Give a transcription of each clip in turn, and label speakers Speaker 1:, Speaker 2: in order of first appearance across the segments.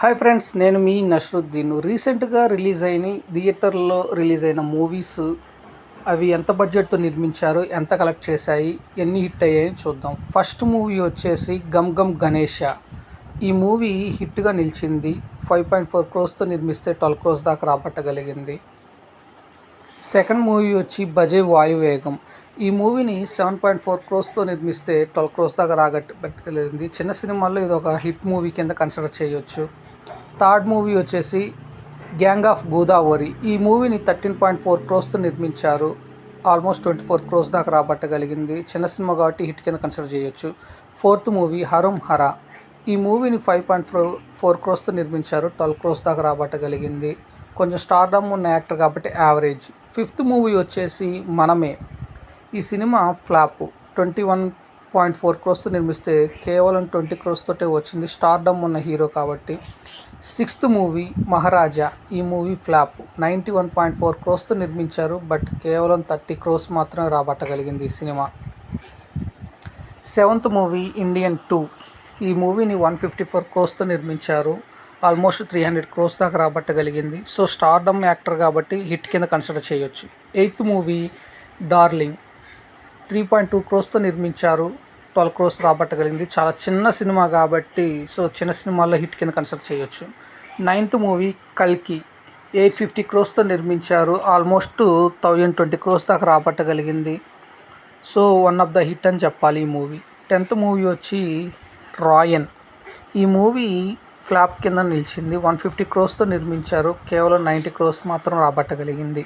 Speaker 1: Hi friends, నేను మీ నస్రుద్దీన్. రీసెంట్గా థియేటర్లో రిలీజ్ అయిన మూవీస్ అవి ఎంత బడ్జెట్తో నిర్మించారు, ఎంత కలెక్ట్ చేశాయి, ఎన్ని హిట్ అయ్యాయని చూద్దాం. ఫస్ట్ మూవీ వచ్చేసి గమ్ గమ్ గణేష. ఈ మూవీ హిట్గా నిలిచింది. 5.4 క్రోర్స్తో నిర్మిస్తే 12 క్రోర్స్ దాకా రాబట్టగలిగింది. సెకండ్ మూవీ వచ్చి బజే వాయువేగం. ఈ మూవీని 7.4 క్రోర్స్తో నిర్మిస్తే 12 క్రోర్స్ దాకా రాగట్టగలిగింది. చిన్న సినిమాల్లో ఇది ఒక హిట్ మూవీ కింద కన్సిడర్ చేయొచ్చు. థర్డ్ మూవీ వచ్చేసి గ్యాంగ్ ఆఫ్ గోదావరి. ఈ మూవీని 13.4 క్రోర్స్తో నిర్మించారు. ఆల్మోస్ట్ 24 క్రోర్స్ దాకా రాబట్టగలిగింది. చిన్న సినిమా కాబట్టి హిట్ కింద కన్సిడర్ చేయొచ్చు. Fourth movie Haram Hara. ఈ మూవీని 5.4 క్రోర్స్తో నిర్మించారు. 12 క్రోర్స్ దాకా రాబట్టగలిగింది. కొంచెం స్టార్డమ్ ఉన్న యాక్టర్ కాబట్టి యావరేజ్. ఫిఫ్త్ మూవీ వచ్చేసి మనమే. ఈ సినిమా ఫ్లాప్. 21.4 క్రోర్స్తో నిర్మిస్తే కేవలం 20 క్రోర్స్ తోటే వచ్చింది. స్టార్డమ్ ఉన్న హీరో కాబట్టి. సిక్స్త్ మూవీ మహారాజా. ఈ మూవీ ఫ్లాప్. 91.4 క్రోర్స్తో నిర్మించారు. బట్ కేవలం 30 క్రోర్స్ మాత్రమే రాబట్టగలిగింది ఈ సినిమా. Seventh movie Indian 2. ఈ మూవీని 154 క్రోర్స్తో నిర్మించారు. ఆల్మోస్ట్ 300 క్రోర్స్ దాకా రాబట్టగలిగింది. సో స్టార్డమ్ యాక్టర్ కాబట్టి హిట్ కింద కన్సిడర్ చేయొచ్చు. Eighth movie darling. 3.2 క్రోర్స్తో నిర్మించారు. 12 క్రోర్స్ రాబట్టగలిగింది. చాలా చిన్న సినిమా కాబట్టి సో చిన్న సినిమాల్లో హిట్ కింద కన్సిడర్ చేయొచ్చు. నైన్త్ మూవీ కల్కి. 850 క్రోర్స్తో నిర్మించారు. ఆల్మోస్ట్ 1020 క్రోర్స్ దాకా రాబట్టగలిగింది. So one of the hit అని చెప్పాలి ఈ మూవీ. 10th మూవీ వచ్చి రాయన్. ఈ మూవీ ఫ్లాప్ కింద నిలిచింది. 150 క్రోర్స్తో నిర్మించారు. కేవలం 90 క్రోర్స్ మాత్రం రాబట్టగలిగింది.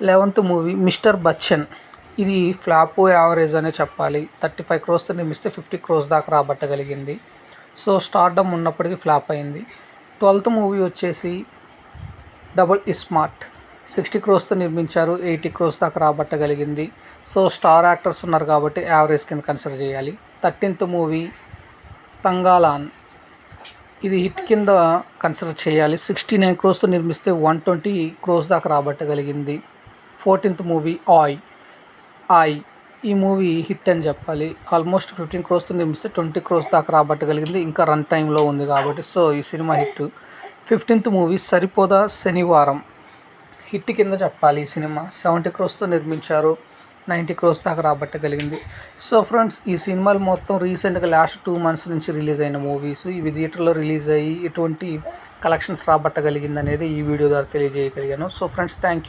Speaker 1: 11th movie mister Bachchan. ఇది ఫ్లాప్ యావరేజ్ అనే చెప్పాలి. 35 క్రోర్స్తో నిర్మిస్తే 50 క్రోర్స్ దాకా రాబట్టగలిగింది. సో స్టార్డమ్ ఉన్నప్పటికీ ఫ్లాప్ అయింది. 12th మూవీ వచ్చేసి డబుల్ స్మార్ట్. 60 క్రోర్స్తో నిర్మించారు. 80 క్రోర్స్ దాకా రాబట్టగలిగింది. సో స్టార్ యాక్టర్స్ ఉన్నారు కాబట్టి యావరేజ్ కింద కన్సిడర్ చేయాలి. 13th movie తంగాలాన్. ఇది హిట్ కింద కన్సిడర్ చేయాలి. 69 క్రోర్స్తో నిర్మిస్తే 120 క్రోర్స్ దాకా రాబట్టగలిగింది. 14th మూవీ ఆయ్. ఈ మూవీ హిట్ అని చెప్పాలి. ఆల్మోస్ట్ 15 క్రోర్స్తో నిర్మిస్తే 20 క్రోర్స్ దాకా రాబట్టగలిగింది. ఇంకా రన్ టైంలో ఉంది కాబట్టి సో ఈ సినిమా హిట్. 15th మూవీ సరిపోదా శనివారం. హిట్ కింద చెప్పాలి ఈ సినిమా. 70 క్రోర్స్తో నిర్మించారు. 90 క్రోర్స్ దాకా రాబట్టగలిగింది. సో ఫ్రెండ్స్, ఈ సినిమాలు మొత్తం రీసెంట్గా లాస్ట్ 2 months నుంచి రిలీజ్ అయిన మూవీస్. ఇవి థియేటర్లో రిలీజ్ అయ్యి ఎటువంటి కలెక్షన్స్ రాబట్టగలిగింది అనేది ఈ వీడియో ద్వారా తెలియజేయగలిగాను. So friends, thank you.